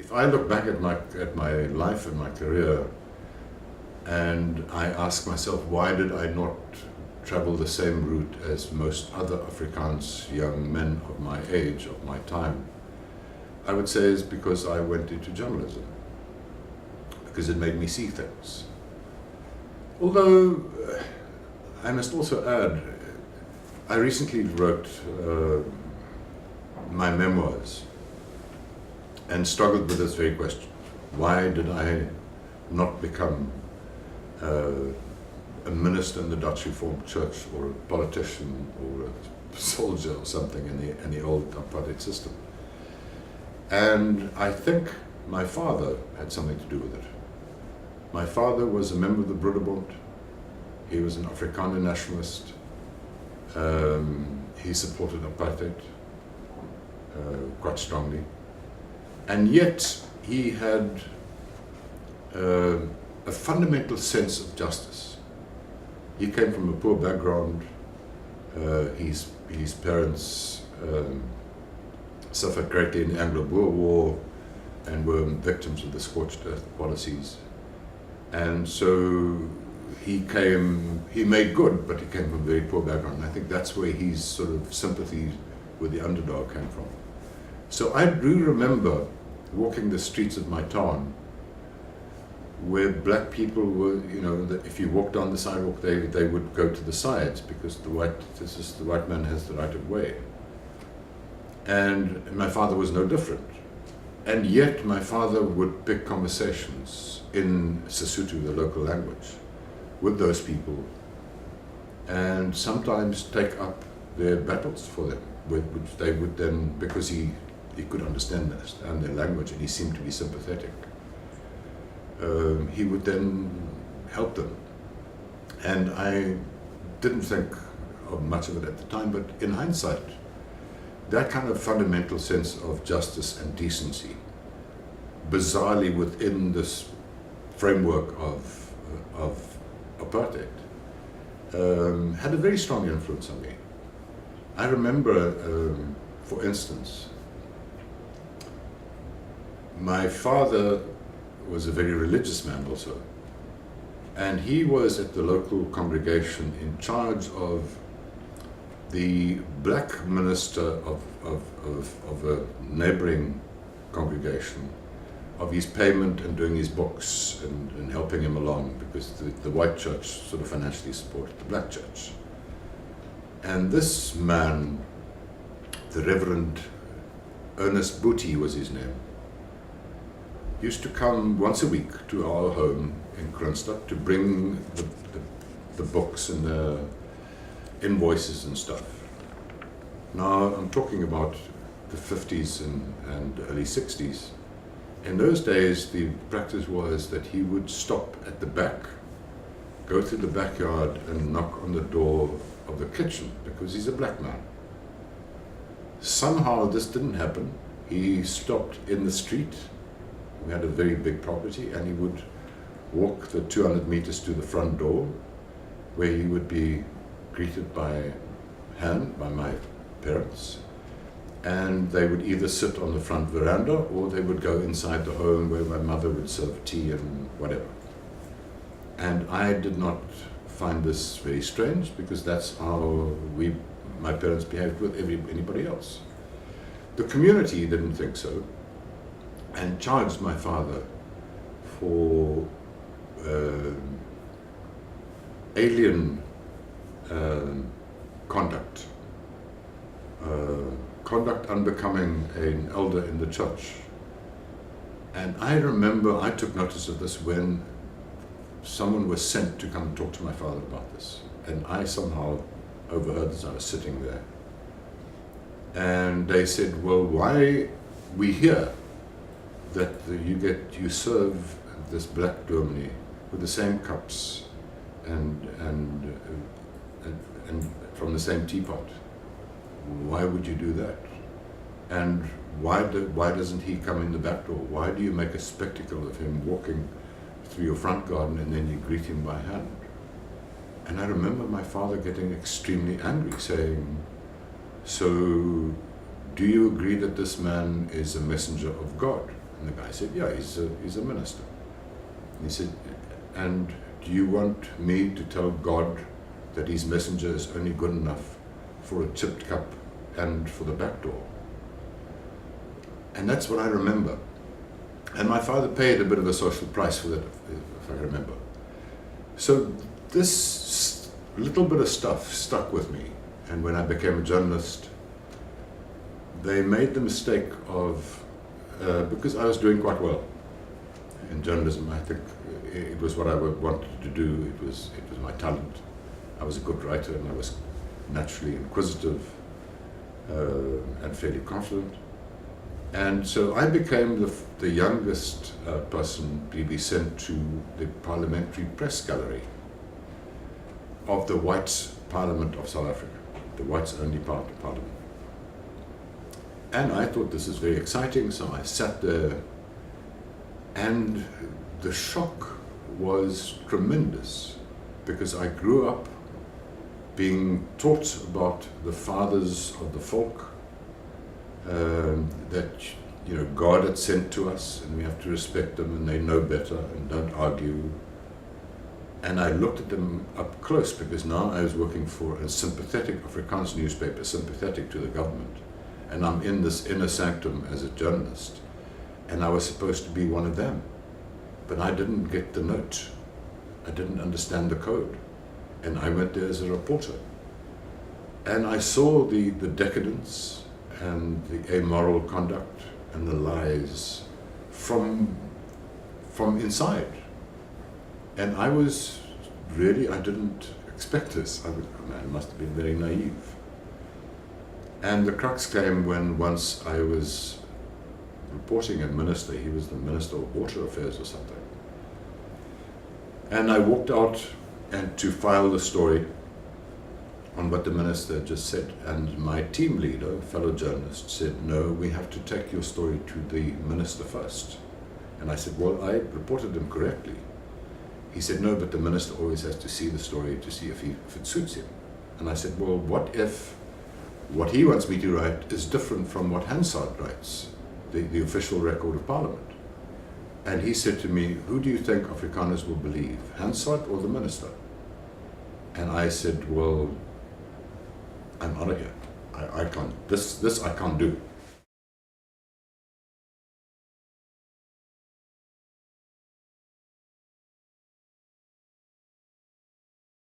if I look back at my life and my career, and I ask myself, why did I not travel the same route as most other Afrikaans young men of my age, of my time? I would say it's because I went into journalism, because it made me see things. Although, I must also add, I recently wrote my memoirs and struggled with this very question. Why did I not become a minister in the Dutch Reformed Church, or a politician, or a soldier, or something in the old apartheid system? And I think my father had something to do with it. My father was a member of the Broederbond. He was an Afrikaner nationalist. He supported apartheid quite strongly. And yet he had a fundamental sense of justice. He came from a poor background. His parents suffered greatly in the Anglo-Boer War and were victims of the scorched earth policies. And so he made good, but he came from a very poor background. And I think that's where his sort of sympathy with the underdog came from. So I do remember walking the streets of my town where black people were, if you walked down the sidewalk, they would go to the sides because the white man has the right of way. And my father was no different. And yet my father would pick conversations in Sesotho, the local language, with those people, and sometimes take up their battles for them, which they would then, because he could understand their language and he seemed to be sympathetic, he would then help them. And I didn't think of much of it at the time, but in hindsight, that kind of fundamental sense of justice and decency, bizarrely within this framework of apartheid, had a very strong influence on me. I remember, for instance, my father was a very religious man also, and he was at the local congregation in charge of the black minister of a neighboring congregation, of his payment and doing his books and helping him along, because the white church sort of financially supported the black church. And this man, the Reverend Ernest Booty was his name, used to come once a week to our home in Kroonstad to bring the books and the invoices and stuff. Now I'm talking about the 50s and early 60s. In those days, the practice was that he would stop at the back, go through the backyard and knock on the door of the kitchen, because he's a black man. Somehow this didn't happen. He stopped in the street. We had a very big property, and he would walk the 200 meters to the front door, where he would be greeted by my parents, and they would either sit on the front veranda or they would go inside the home where my mother would serve tea and whatever. And I did not find this very strange, because that's how my parents behaved with anybody else. The community didn't think so, and charged my father for alien conduct unbecoming an elder in the church. And I remember I took notice of this when someone was sent to come and talk to my father about this, and I somehow overheard as I was sitting there. And they said, well, why we hear that you serve this black dominee with the same cups and from the same teapot. Why would you do that? And why doesn't he come in the back door? Why do you make a spectacle of him walking through your front garden and then you greet him by hand? And I remember my father getting extremely angry, saying, so do you agree that this man is a messenger of God? And the guy said, yeah, he's a minister. And he said, and do you want me to tell God that his messenger is only good enough for a chipped cup and for the back door? And that's what I remember. And my father paid a bit of a social price for that, if I remember. So this little bit of stuff stuck with me. And when I became a journalist, they made the mistake of, because I was doing quite well in journalism, I think it was what I wanted to do. It was my talent. I was a good writer, and I was naturally inquisitive and fairly confident. And so I became the youngest person to be sent to the Parliamentary Press Gallery of the Whites Parliament of South Africa, the whites only part of Parliament. And I thought this is very exciting, so I sat there, and the shock was tremendous, because I grew up being taught about the fathers of the folk, that God had sent to us, and we have to respect them, and they know better, and don't argue. And I looked at them up close, because now I was working for a sympathetic Afrikaans newspaper, sympathetic to the government, and I'm in this inner sanctum as a journalist, and I was supposed to be one of them, but I didn't get the note. I didn't understand the code, and I went there as a reporter, and I saw the decadence and the amoral conduct and the lies from inside. And I was really, I didn't expect this. I must have been very naive. And the crux came when once I was reporting a minister, he was the Minister of Water Affairs or something. And I walked out and to file the story on what the minister just said. And my team leader, fellow journalist, said, no, we have to take your story to the minister first. And I said, well, I reported him correctly. He said, no, but the minister always has to see the story to see if it suits him. And I said, well, what if what he wants me to write is different from what Hansard writes, the official record of Parliament? And he said to me, who do you think Afrikaners will believe, Hansard or the minister? And I said, well, I'm out of here. I can't, this I can't do.